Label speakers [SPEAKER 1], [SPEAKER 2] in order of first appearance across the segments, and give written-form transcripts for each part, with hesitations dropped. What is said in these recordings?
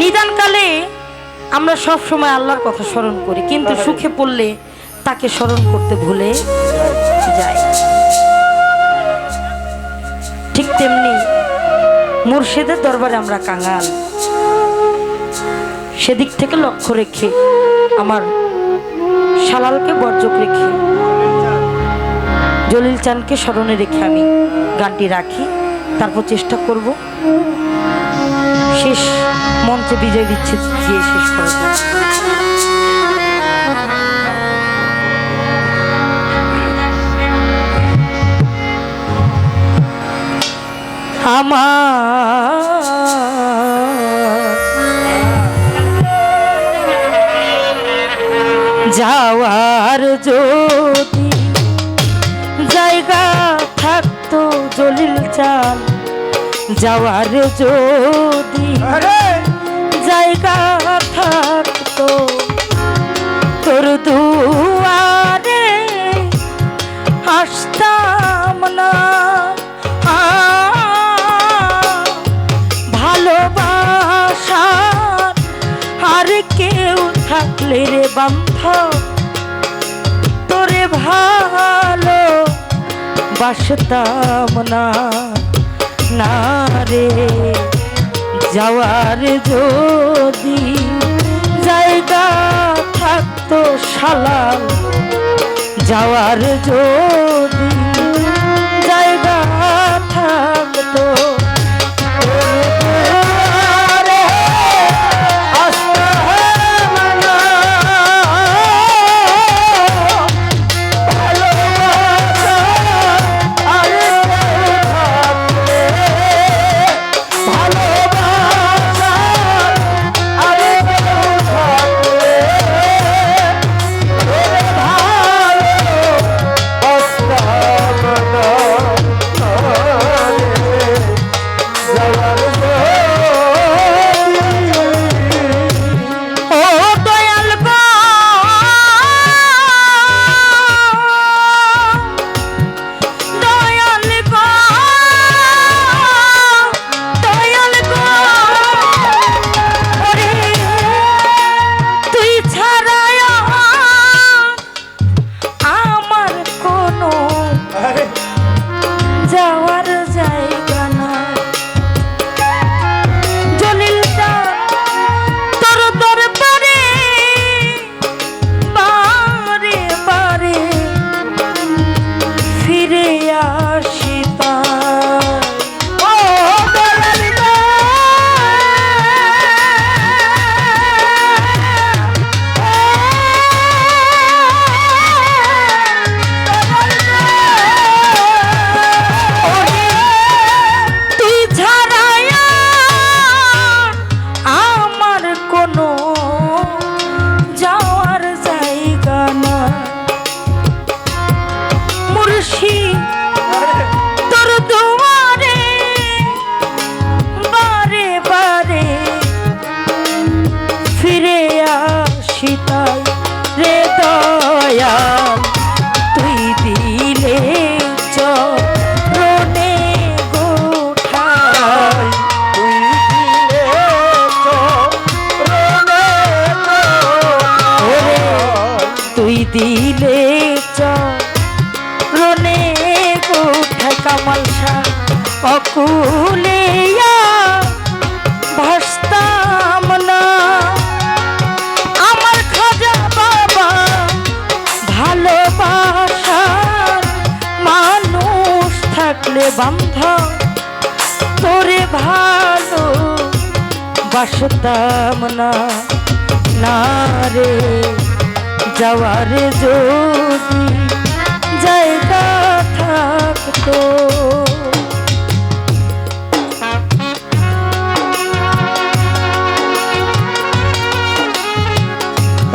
[SPEAKER 1] নিদানকালে আমরা সব সময় আল্লাহর কথা স্মরণ করি, কিন্তু সুখে পড়লে তাকে স্মরণ করতে ভুলে যাই। ঠিক তেমনি মুর্শিদের দরবারে আমরা কাঙাল। সেদিক থেকে লক্ষ্য রেখে আমার শালালকে বর্জক রেখে জলিল চাঁদকে স্মরণে রেখে আমি গানটি রাখি। তারপর চেষ্টা করব শেষ মঞ্চে বিজয় বিচ্ছেদ দিয়ে শেষ করব। যাওয়ার যদি জায়গা থাকতো জলিল চাঁদ, যাওয়ার যদি জায়গা থাকতো তোর দুয়ারে আসতাম না। ভালোবাসার আর কেউ থাকলে রে বান্ধব তোরে ভালো বাসতাম না। না রে যাওয়ার যদি জায়গা থাকতো শালাল, যাওয়ার যদি জায়গা থাকতো দিলে চরণে গোঠা কামালসা অকুলিয়া ভাসতাম না। আমার খাজা বাবা ভালোবাসার মানুষ থাকলে বান্ধব তোরে ভালো বাসতাম না। না রে যাওয়ার যদি জায়গা থাকতো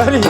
[SPEAKER 2] আরে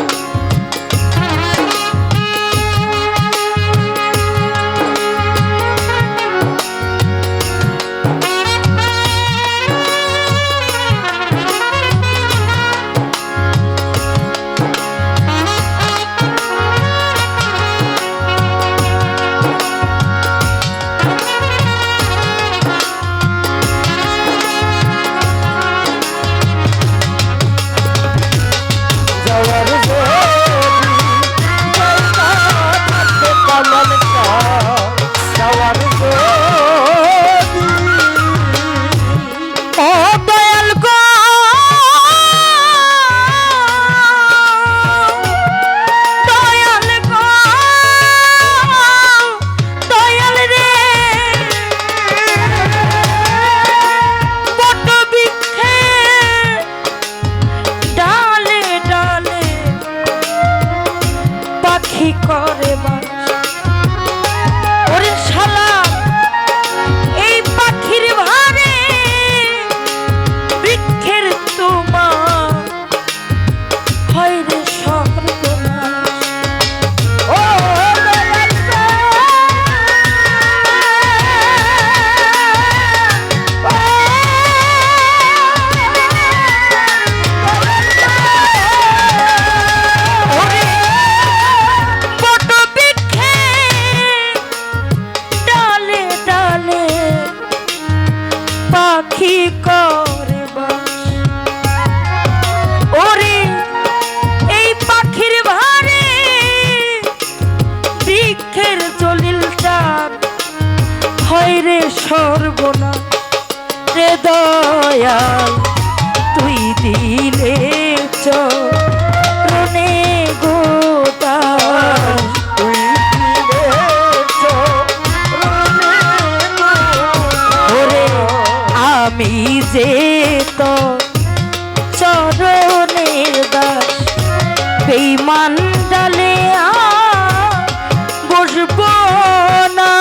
[SPEAKER 1] দয়াল তুই দিলে চরণে গোদাস
[SPEAKER 2] তুই দিলে চরণে
[SPEAKER 1] ওরে আমি যে তো চরণের দাস বেঈমান ডালে বসবো না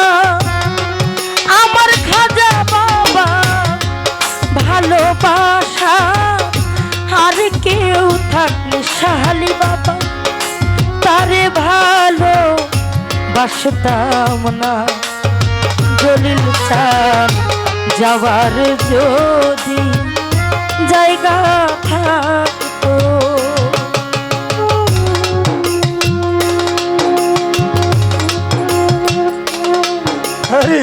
[SPEAKER 1] আমার খাজা বাবা ভালোবাসা আর কেউ থাকলে শাহালি বাবা তারে ভালো বাসতাম না জলিল চান যাওয়ার যদি জায়গা থাকতো
[SPEAKER 2] হরি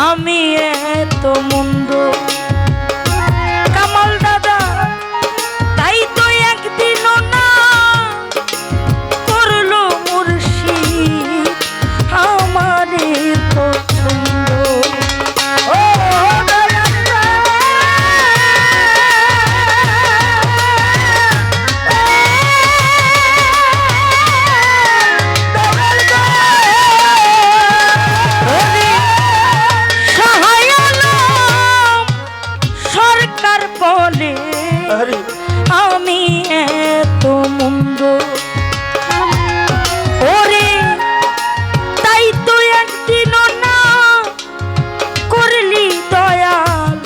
[SPEAKER 2] আমি এত মন্দ কামাল দাদা তাই তো একদিনও না করলো মুর্শিদ আমারে পছন্দ ও আমি এত মন্দ ওরে তাই তো একদিনও না করলি দয়াল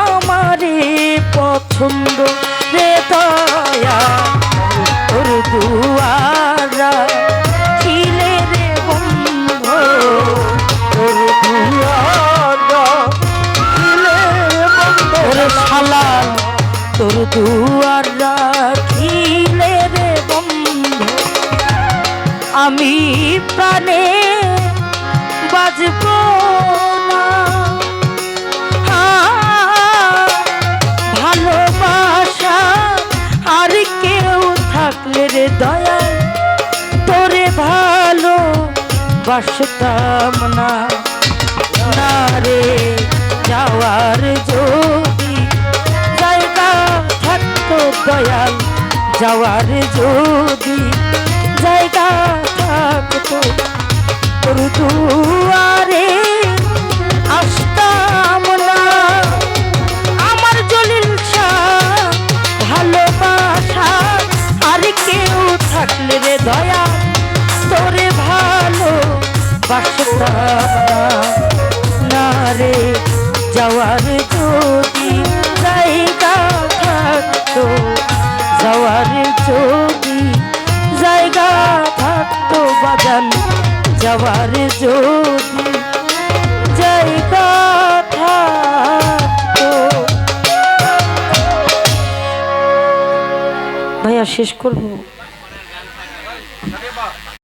[SPEAKER 2] আমারে পছন্দ রে দয়াল তোর দুয়ারা ছিলে রে বন্ধু তোর দুয়ারা ছিলে বন্ধু
[SPEAKER 1] ওরে শালাল তোর দুয়ার রাখিলে রে বন্ধু আমি প্রাণে বাজব না ভালোবাসা আর কেউ থাকলে রে দয়াল তোরে ভালো বাসতাম না না রে যাওয়ার যদি জায়গা থাকতো দয়াল যাওয়ার যদি জায়গা থাকতো তোর দুয়ারে আসতাম না আমার জলিল শাহ ভালোবাসা আর কেউ থাকলে রে দয়াল তোরে ভালো বাসতাম না রে যাওয়ার যদি জায়গা থাকতো যাওয়ার যদি জায়গা থাকতো বাজান যাওয়ার যদি জায়গা থাকতো ভাইয়া শেষ করবো